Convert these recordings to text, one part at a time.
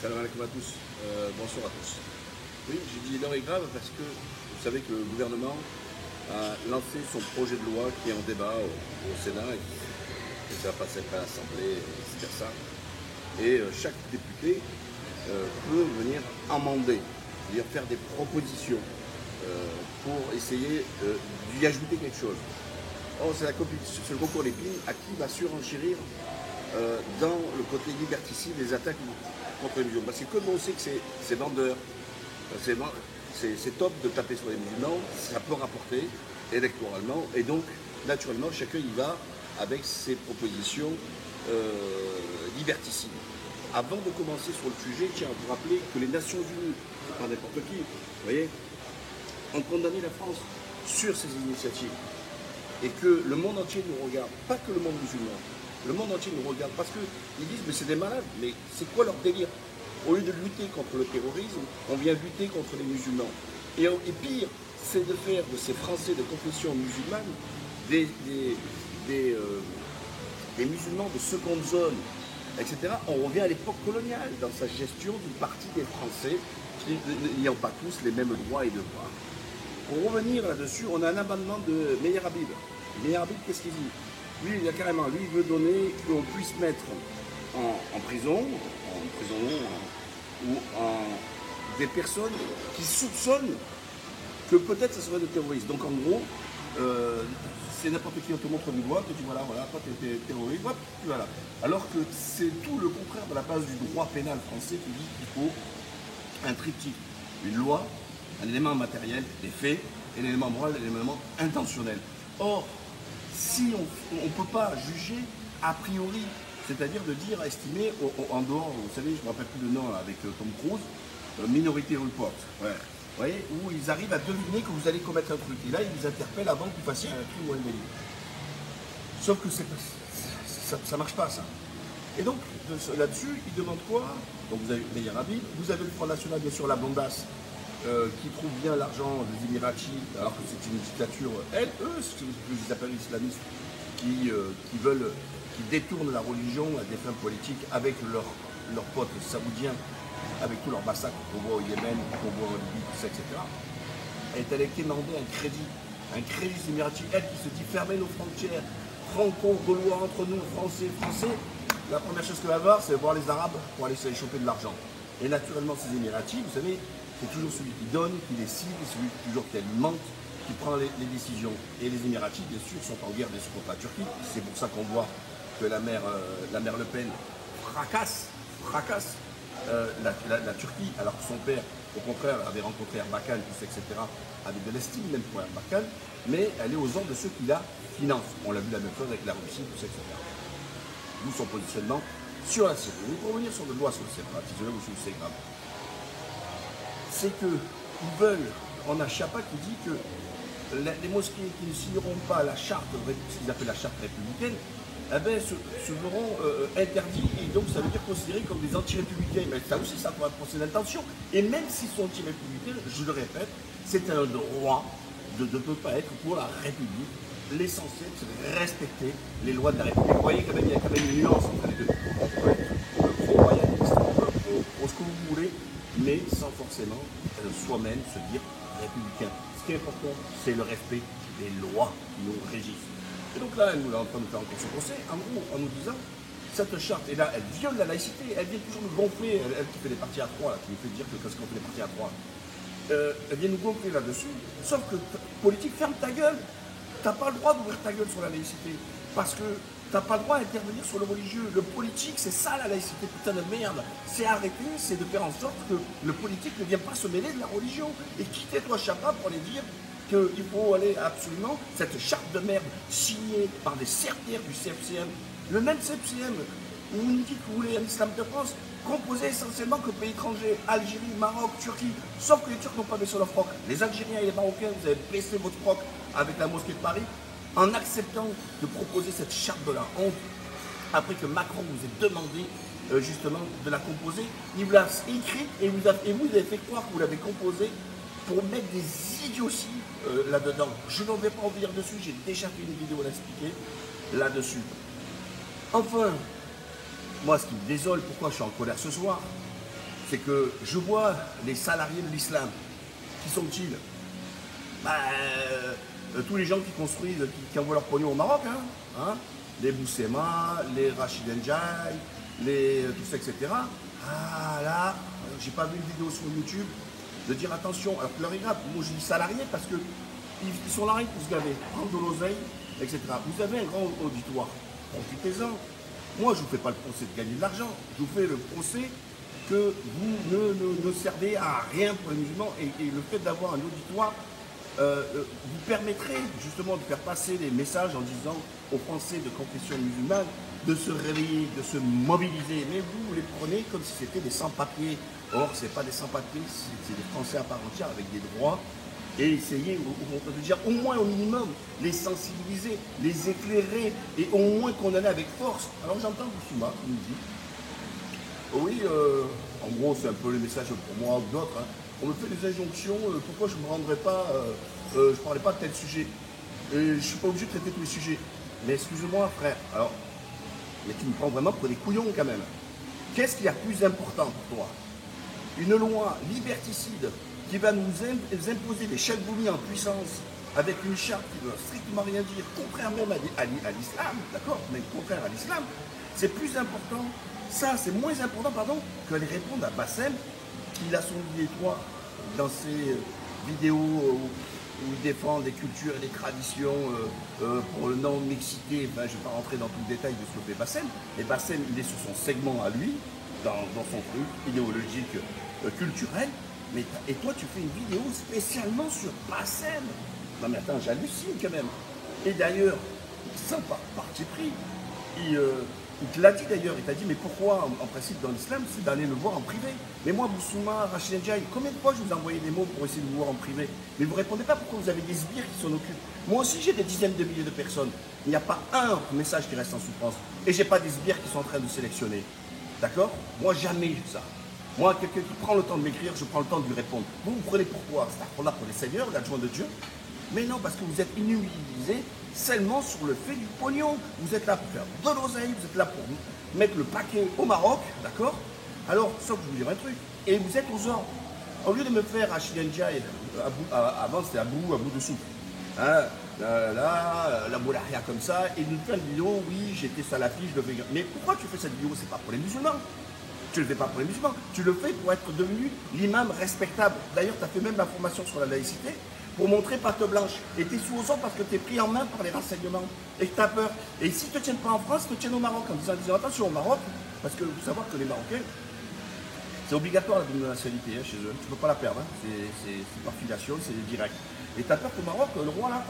Salam alaikum à tous. Bonsoir à tous. Oui, j'ai dit l'heure est grave parce que vous savez que le gouvernement a lancé son projet de loi qui est en débat au Sénat et qui va passer après l'Assemblée, etc. Et chaque député peut venir amender, c'est-à-dire faire des propositions pour essayer d'y ajouter quelque chose. Or, c'est le concours d'épines à qui va surenchérir dans le côté liberticide des attaques contre les musulmans. Parce que comme on sait que c'est vendeur, c'est top de taper sur les musulmans, ça peut rapporter électoralement, et donc naturellement chacun y va avec ses propositions liberticides. Avant de commencer sur le sujet, je tiens à vous rappeler que les Nations Unies, pas n'importe qui, vous voyez, ont condamné la France sur ces initiatives. Et que le monde entier nous regarde, pas que le monde musulman, le monde entier nous regarde parce qu'ils disent mais c'est des malades, mais c'est quoi leur délire? Au lieu de lutter contre le terrorisme, on vient lutter contre les musulmans. Et pire, c'est de faire de ces Français de confession musulmane des musulmans de seconde zone, etc. On revient à l'époque coloniale dans sa gestion d'une partie des Français n'ayant pas tous les mêmes droits et devoirs. Pour revenir là-dessus, on a un amendement de Meir Habib. Meir Habib, qu'est-ce qu'il dit? Lui, il a carrément, lui, il veut donner qu'on puisse mettre en prison ou des personnes qui soupçonnent que peut-être ça serait des terroristes. Donc en gros, c'est n'importe qui, on te montre du doigt, que tu vois là, voilà, toi tu es terroriste, hop, tu vas là. Alors que c'est tout le contraire de la base du droit pénal français qui dit qu'il faut un triptyque, une loi, un élément matériel, des faits, et l'élément moral, l'élément intentionnel. Or, si on ne peut pas juger a priori, c'est-à-dire de dire, estimer en dehors, vous savez, je ne me rappelle plus le nom avec Tom Cruise, Minority Report, ouais. Vous voyez, où ils arrivent à deviner que vous allez commettre un truc. Et là, ils vous interpellent avant que vous fassiez un crime ou un délit. Sauf que ça ne marche pas, ça. Et donc, là-dessus, ils demandent quoi? Donc, vous avez Meir Habib, vous avez le Front National, bien sûr, la Bondasse, qui trouve bien l'argent des Émiratis, alors que c'est une dictature, eux, ce qu'ils appellent islamistes, qui détournent la religion à des fins politiques avec leurs potes saoudiens, avec tous leurs massacres qu'on voit au Yémen, qu'on voit en Libye, tout ça, etc. Elle est allée demander un crédit des Émiratis, elle qui se dit fermer nos frontières, franco-gaulois entre nous, français, la première chose qu'elle va avoir, c'est voir les Arabes pour aller se choper de l'argent. Et naturellement, ces Émiratis, vous savez, c'est toujours celui qui donne, qui décide, celui toujours qui alimente, qui prend les décisions. Et les Émiratis, bien sûr, sont en guerre contre la Turquie. C'est pour ça qu'on voit que la mère Le Pen fracasse la Turquie, alors que son père, au contraire, avait rencontré Erbakan, etc., avec de l'estime même pour Erbakan, mais elle est aux ordres de ceux qui la financent. On l'a vu la même chose avec la Russie, etc. D'où son positionnement sur la Syrie. Mais pour revenir sur le loi sur le séparatisme, là où c'est grave, c'est qu'ils veulent, on a Chapa qui dit que les mosquées qui ne signeront pas la charte, ce qu'ils appellent la charte républicaine, eh ben, se verront interdits et donc ça veut dire considérés comme des anti-républicains. Mais ça aussi, ça pourrait être procès d'intention. Et même s'ils sont anti-républicains, je le répète, c'est un droit de ne pas être pour la République. L'essentiel, c'est de respecter les lois de la République. Vous voyez, il y a quand même une nuance entre les deux. On peut être pro-royaliste, on peut être pro ce que vous voulez, mais sans forcément soi-même se dire républicain. Ce qui est important, c'est le respect des lois qui nous régissent. Et donc là, elle nous est en train de faire encore son procès, en gros, en nous disant, cette charte, et là, elle viole la laïcité, elle vient toujours nous gonfler, elle qui fait les parties à 3, là, qui nous fait dire que quand on fait les parties à 3, elle vient nous gonfler là-dessus, sauf que politique, ferme ta gueule, t'as pas le droit d'ouvrir ta gueule sur la laïcité, parce que t'as pas le droit d'intervenir sur le religieux, le politique, c'est ça la laïcité, putain de merde, c'est arrêter, c'est de faire en sorte que le politique ne vienne pas se mêler de la religion, et quittez-toi Chapa pour aller dire qu'il faut aller absolument, cette charte de merde signée par des certières du CFCM, le même CFCM, où vous nous dites que vous voulez un islam de France, composé essentiellement que pays étrangers, Algérie, Maroc, Turquie, sauf que les Turcs n'ont pas baissé leur froc. Les Algériens et les Marocains, vous avez baissé votre froc avec la mosquée de Paris, en acceptant de proposer cette charte de la honte, après que Macron vous ait demandé justement de la composer, il vous l'a écrite et vous avez fait croire que vous l'avez composée pour mettre des idioties là-dedans. Je n'en vais pas revenir dessus, j'ai déjà fait une vidéo à l'expliquer là-dessus. Enfin, moi ce qui me désole, pourquoi je suis en colère ce soir, c'est que je vois les salariés de l'islam. Qui sont-ils? Tous les gens qui construisent, qui envoient leur pognon au Maroc, hein, les Boussema, les Rachid Ndiaye, tout ça, etc. Ah là, j'ai pas vu une vidéo sur YouTube de dire attention, alors que leur ira, moi je dis salariés parce que ils sont là pour se gaver, prendre de l'oseille, etc. Vous avez un grand auditoire, profitez-en. Moi je ne vous fais pas le procès de gagner de l'argent, je vous fais le procès que vous ne servez à rien pour les musulmans et le fait d'avoir un auditoire vous permettrait justement de faire passer les messages en disant aux Français de confession musulmane de se réveiller, de se mobiliser. Mais vous les prenez comme si c'était des sans-papiers. Or, ce n'est pas des sans-papiers, c'est des Français à part entière avec des droits. Et essayer, de dire au moins au minimum, les sensibiliser, les éclairer et au moins condamner avec force. Alors j'entends Boussouma qui nous dit oui, en gros, c'est un peu le message pour moi ou d'autres. Hein. On me fait des injonctions, pourquoi je ne me rendrais pas, je ne parlerai pas de tel sujet. Et je ne suis pas obligé de traiter tous les sujets. Mais excuse-moi, frère, alors, mais tu me prends vraiment pour des couillons quand même. Qu'est-ce qu'il y a de plus important pour toi? Une loi liberticide qui va nous imposer des chèques-boumis en puissance avec une charte qui ne veut strictement rien dire, contraire même à l'islam, d'accord, mais contraire à l'islam, c'est plus important. Ça, c'est moins important, pardon, qu'aller répondre à Bassem, qui a son idée-toi dans ses vidéos où il défend des cultures et des traditions pour le non-mixité. Enfin, je ne vais pas rentrer dans tout le détail de ce que fait Bassem. Et Bassem, il est sur son segment à lui, dans son truc idéologique, culturel. Et toi, tu fais une vidéo spécialement sur Bassem. Non mais attends, j'hallucine quand même. Et d'ailleurs, sans parti pris, il te l'a dit d'ailleurs, il t'a dit mais pourquoi en principe dans l'islam c'est d'aller le voir en privé. Mais moi Boussouma, Rachid Ndiaye, combien de fois je vous ai envoyé des mots pour essayer de vous voir en privé? Mais vous ne répondez pas pourquoi vous avez des sbires qui s'en occupent. Moi aussi j'ai des dizaines de milliers de personnes. Il n'y a pas un message qui reste en souffrance. Et j'ai pas des sbires qui sont en train de sélectionner. D'accord? Moi jamais ça. Moi, quelqu'un qui prend le temps de m'écrire, je prends le temps de lui répondre. Vous prenez pourquoi? C'est là pour les seigneurs, l'adjoint de Dieu. Mais non, parce que vous êtes inutilisé seulement sur le fait du pognon. Vous êtes là pour faire de l'oseille, vous êtes là pour mettre le paquet au Maroc, d'accord? Alors, sauf que je vous dire un truc, et vous êtes aux ordres. Au lieu de me faire Rachid Ndiaye, avant c'était à bout de soupe, hein, la boulahia comme ça, et nous faire une vidéo, oui, j'étais salafi, je le fais. Mais pourquoi tu fais cette vidéo? C'est pas pour les musulmans. Tu ne le fais pas pour les musulmans, tu le fais pour être devenu l'imam respectable. D'ailleurs, tu as fait même la formation sur la laïcité pour montrer patte blanche. Et tu es sous sang parce que tu es pris en main par les renseignements et que tu as peur. Et s'ils ne te tiennent pas en France, ils te tiennent au Maroc en disant attention au Maroc, parce que vous savez que les Marocains, c'est obligatoire la double nationalité chez eux. Tu ne peux pas la perdre, hein. C'est par filiation, c'est direct. Et tu as peur qu'au Maroc, le roi là,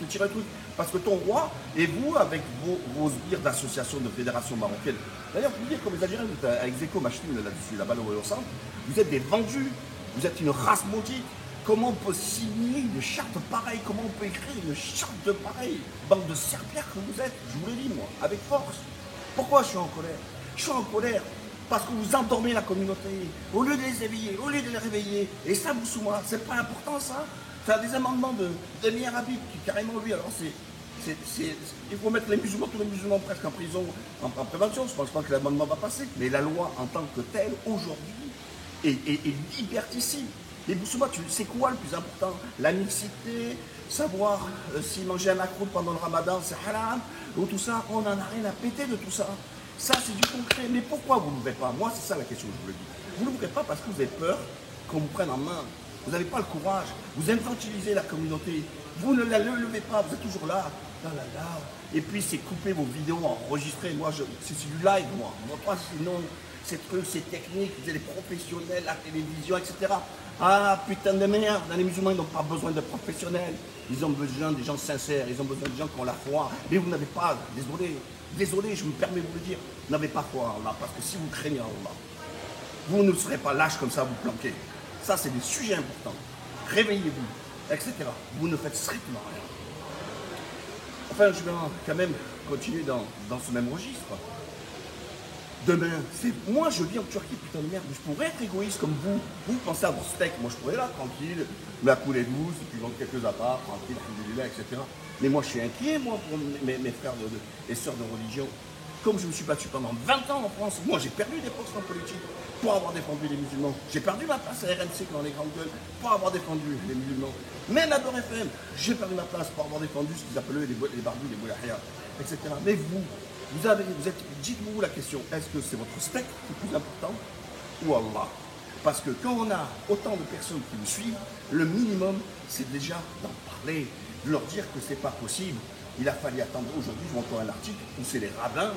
il te tire un truc. Parce que ton roi, et vous, avec vos sbires d'associations de fédérations marocaines, d'ailleurs, vous dire comme les Algériens, vous êtes avec Zeko Machine là-dessus, là-bas au centre, vous êtes des vendus, vous êtes une race maudite. Comment on peut signer une charte pareille? Comment on peut écrire une charte pareille? Bande de serpillères que vous êtes, je vous l'ai dit moi, avec force. Pourquoi je suis en colère? Je suis en colère parce que vous endormez la communauté, au lieu de les éveiller, au lieu de les réveiller. Et ça, Boussouma, c'est pas important ça? Ça a des amendements de Meir Habib qui carrément lui, alors il faut mettre les musulmans, tous les musulmans presque en prison, en prévention. Je ne pense pas que l'amendement va passer. Mais la loi en tant que telle, aujourd'hui, est liberticide. Et Boussouma, tu sais quoi le plus important? La mixité, savoir si manger un macroute pendant le ramadan, c'est haram, ou tout ça, on n'en a rien à péter de tout ça. Ça, c'est du concret. Mais pourquoi vous ne l'ouvrez pas? Moi, c'est ça la question que je vous le dis. Vous ne l'ouvrez pas parce que vous avez peur qu'on vous prenne en main. Vous n'avez pas le courage. Vous infantilisez la communauté. Vous ne la levez pas. Vous êtes toujours là. Là, là, là. Et puis, c'est couper vos vidéos enregistrées. Moi, c'est du live, moi. Moi, sinon, c'est truc, c'est technique. Vous êtes des professionnels, la télévision, etc. Ah, putain de merde. Les musulmans, ils n'ont pas besoin de professionnels. Ils ont besoin des gens sincères. Ils ont besoin des gens qui ont la foi. Mais vous n'avez pas, désolé, je me permets de vous le dire, vous n'avez pas foi en Allah. Parce que si vous craignez Allah, vous ne serez pas lâche comme ça, vous planquez. Ça, c'est des sujets importants. Réveillez-vous, etc. Vous ne faites strictement rien. Enfin, je vais quand même continuer dans ce même registre. Demain, moi je vis en Turquie, putain de merde, je pourrais être égoïste comme vous. Vous pensez à vos steaks, moi je pourrais être là, tranquille, la coulée douce, et puis vendre quelques apparts, tranquille, etc. Mais moi je suis inquiet, moi, pour mes frères et sœurs de religion. Comme je me suis battu pendant 20 ans en France, moi j'ai perdu des postes en politique. pour avoir défendu les musulmans. J'ai perdu ma place à RMC dans les grandes gueules pour avoir défendu les musulmans. Même à Beurre FM, j'ai perdu ma place pour avoir défendu ce qu'ils appelaient les barbus, les boulahia, etc. Mais dites-vous la question, est-ce que c'est votre steak qui est plus important ou Allah? Parce que quand on a autant de personnes qui nous suivent, le minimum, c'est déjà d'en parler, de leur dire que c'est pas possible. Il a fallu attendre. Aujourd'hui, je vois encore un article où c'est les rabbins,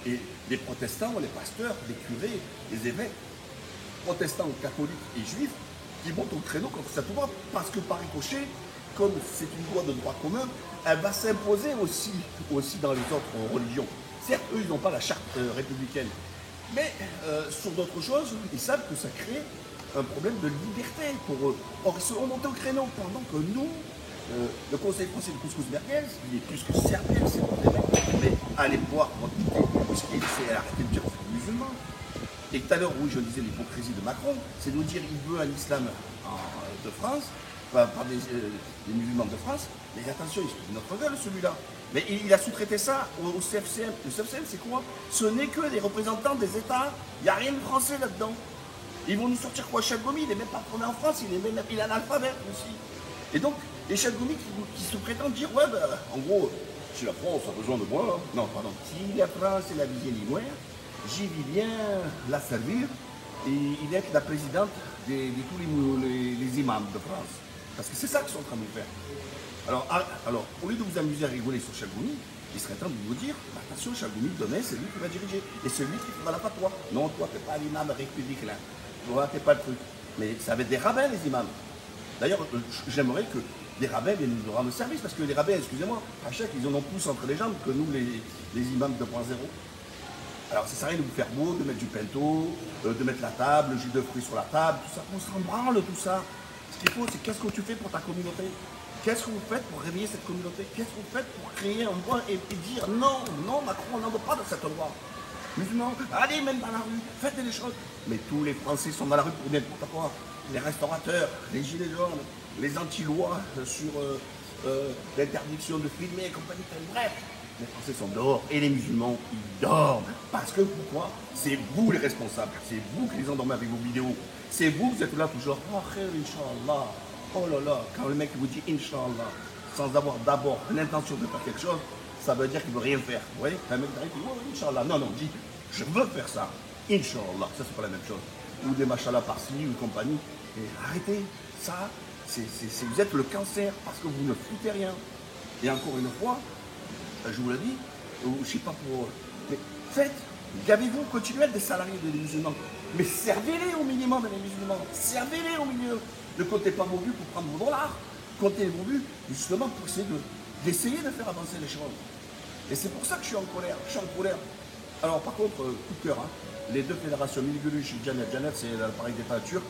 et les protestants, les pasteurs, les curés, les évêques, protestants, catholiques et juifs, qui montent au créneau contre cette loi, parce que par ricochet, comme c'est une loi de droit commun, elle va s'imposer aussi dans les autres religions. Certes, eux, ils n'ont pas la charte républicaine, mais sur d'autres choses, ils savent que ça crée un problème de liberté pour eux. Or, ils seront montés au créneau pendant que nous, le Conseil français de couscous merguez, il est plus que certain, c'est pour des mecs, mais allez voir votre idée, c'est arrêter de dire que c'est musulman. Et tout à l'heure, oui, je disais l'hypocrisie de Macron, c'est de nous dire qu'il veut un islam de France, par des musulmans de France, mais attention, il se fout de notre gueule celui-là. Mais il a sous-traité ça au CFCM. Le CFCM, c'est quoi? Ce n'est que des représentants des États, il n'y a rien de français là-dedans. Ils vont nous sortir quoi? Cheikh Gomi, il n'est même pas tourné en France, il est analphabète aussi. Et donc, les Cheikh Gomi qui se prétendent dire, ouais, ben, en gros, si la France a besoin de moi, hein. Non, pardon, si la France est la vision limoire, j'y vis bien la servir, et il est la présidente de tous les imams de France. Parce que c'est ça qu'ils sont en train de faire. Alors, au lieu de vous amuser à rigoler sur Cheikh Gomi, il serait temps de vous dire, attention, Cheikh Gomi, demain, c'est lui qui va diriger. Et c'est lui qui fera la fatwa. Non, toi, t'es pas l'imam république là. Toi, t'es pas le truc. Mais ça va être des rabbins, les imams. D'ailleurs, j'aimerais que les rabbins viennent nous rendre service, parce que les rabbins, excusez-moi, à chaque, ils en ont plus entre les jambes que nous, les imams 2.0. Alors, ça sert à rien de vous faire beau, de mettre du pinto, de mettre la table, le jus de fruits sur la table, tout ça. On s'en branle, tout ça. Ce qu'il faut, c'est qu'est-ce que tu fais pour ta communauté? Qu'est-ce que vous faites pour réveiller cette communauté? Qu'est-ce que vous faites pour créer un point et dire non, non, Macron, on n'en veut pas de cette loi. Musulmans, allez même dans la rue, faites des choses. Mais tous les Français sont dans la rue pour n'importe quoi. Les restaurateurs, les gilets jaunes, les anti-lois sur l'interdiction de filmer et compagnie. Bref, les Français sont dehors et les musulmans, ils dorment. Parce que pourquoi? C'est vous les responsables. C'est vous qui les endormez avec vos vidéos. C'est vous êtes là toujours, oh, khair, Inch'Allah. Oh là là, quand le mec vous dit Inch'Allah, sans avoir d'abord l'intention de faire quelque chose, ça veut dire qu'il ne veut rien faire. Vous voyez? Un mec qui dit, oh, Inch'Allah. Non, non, dit, je veux faire ça. Inch'Allah, ça c'est pas la même chose. Ou des machallah par-ci, ou compagnie. Et arrêtez, ça, vous êtes le cancer parce que vous ne foutez rien. Et encore une fois, je vous l'ai dit, je ne sais pas pour... Mais faites, gavez-vous, continuez à être des salariés des musulmans. Mais servez-les au minimum, les musulmans. Servez-les au milieu. Ne comptez pas vos vues pour prendre vos dollars. Comptez vos vues justement pour essayer d'essayer de faire avancer les choses. Et c'est pour ça que je suis en colère. Je suis en colère. Alors par contre, coup de cœur, hein, les deux fédérations, Milgulush et Janet. Janet, c'est l'appareil d'État turc.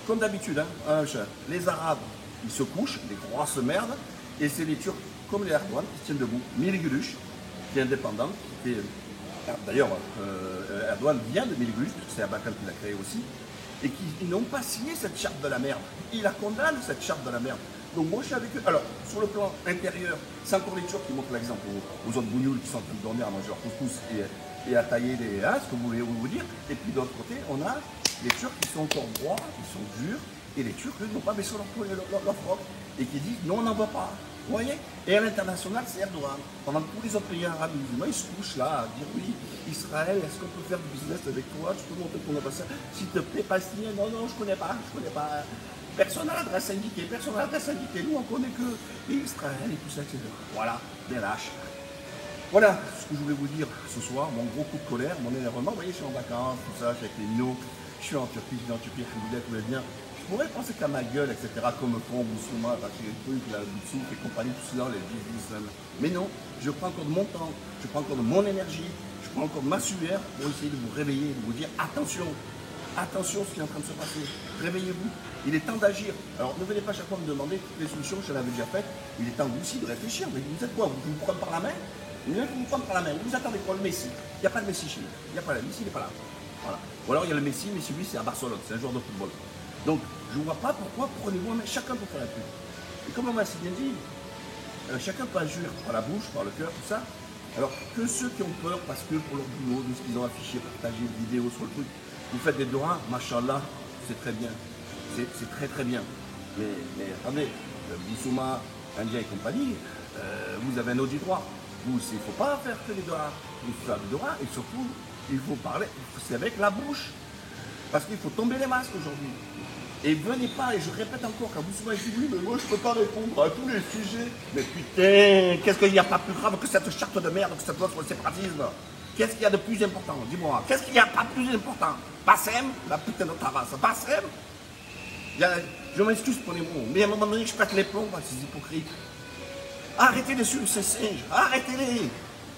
Comme d'habitude, hein, les Arabes, ils se couchent, des grosses merdes. Et c'est les Turcs, comme les Erdogan, qui se tiennent debout. Milgulush, qui est indépendant, qui est... D'ailleurs, Erdogan vient de Milgulush, puisque c'est Abakan qui l'a créé aussi, et qui n'ont pas signé cette charte de la merde. Il la condamne, cette charte de la merde. Donc moi, je suis avec eux. Alors, sur le plan intérieur, c'est encore les Turcs qui montrent l'exemple aux autres bougnoules qui sont en train de dormir à manger leur couscous et à tailler les... Hein, ce que vous voulez vous dire. Et puis, de l'autre côté, on a les Turcs qui sont encore droits, qui sont durs, et les Turcs, eux, n'ont pas baissé leur froc, et qui disent, non, on n'en veut pas. Vous voyez? Et à l'international, c'est Erdogan. Pendant que tous les autres pays arabes musulmans, ils se couchent là à dire oui, Israël, est-ce qu'on peut faire du business avec toi? Tu peux montrer ton ambassade? S'il te plaît, palestinien, non, non, je connais pas. Personne n'a l'adresse indiquée, personne n'a l'adresse indiquée. Nous, on connaît que Israël et tout ça, etc. Voilà, des lâches. Voilà ce que je voulais vous dire ce soir, mon gros coup de colère, mon énervement. Vous voyez, je suis en vacances, tout ça, je suis avec les minots, je suis en Turquie, tout va bien. Je pourrais penser qu'à ma gueule, etc., comme font Boussouma, les trucs, la Boutsouk et compagnie, tout cela, les business. Mais non, je prends encore de mon temps, je prends encore de mon énergie, je prends encore de ma sueur pour essayer de vous réveiller, de vous dire attention, attention à ce qui est en train de se passer, réveillez-vous, il est temps d'agir. Alors ne venez pas chaque fois me demander toutes les solutions, je l'avais déjà faites, il est temps aussi de réfléchir, mais vous êtes quoi? Vous vous prenez par la main? Vous vous prenez par la main, vous attendez quoi? Le Messi? Il n'y a pas de Messi chez nous, il n'y a pas le Messi, il n'est pas là. Voilà. Ou alors il y a le Messi, mais celui c'est à Barcelone, c'est un joueur de football. Donc, je ne vois pas pourquoi prenez-vous un mec, chacun peut faire un truc. Et comme on m'a si bien dit, chacun peut agir par la bouche, par le cœur, tout ça. Alors que ceux qui ont peur, parce que pour leur boulot, de ce qu'ils ont affiché, partagé, vidéo sur le truc, Vous faites des doigts, machallah, c'est très bien. C'est très très bien. Mais attendez, Boussouma, Indien et compagnie, vous avez un auditoire. Vous, il ne faut pas faire que les doigts. Il faut faire des doigts et surtout, il faut parler, c'est avec la bouche. Parce qu'il faut tomber les masques aujourd'hui. Et venez pas, et je répète encore, quand Boussouma dit oui, mais moi je ne peux pas répondre à tous les sujets. Mais putain, qu'est-ce qu'il n'y a pas plus grave que cette charte de merde, que cette loi sur le séparatisme? Qu'est-ce qu'il y a de plus important? Dis-moi, qu'est-ce qu'il n'y a pas de plus important? Passem, la putain de ta race, Passem. Je m'excuse pour les mots, mais à un moment donné, je pète les plombs à ces hypocrites. Arrêtez de suivre ces singes, arrêtez-les.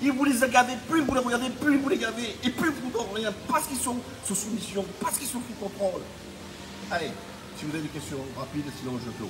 Et vous les gavez, plus vous les regardez, plus vous les gavez, et plus vous ne donnez rien, parce qu'ils sont sous soumission, parce qu'ils sont sous contrôle. Allez, si vous avez des questions rapides, sinon je peux.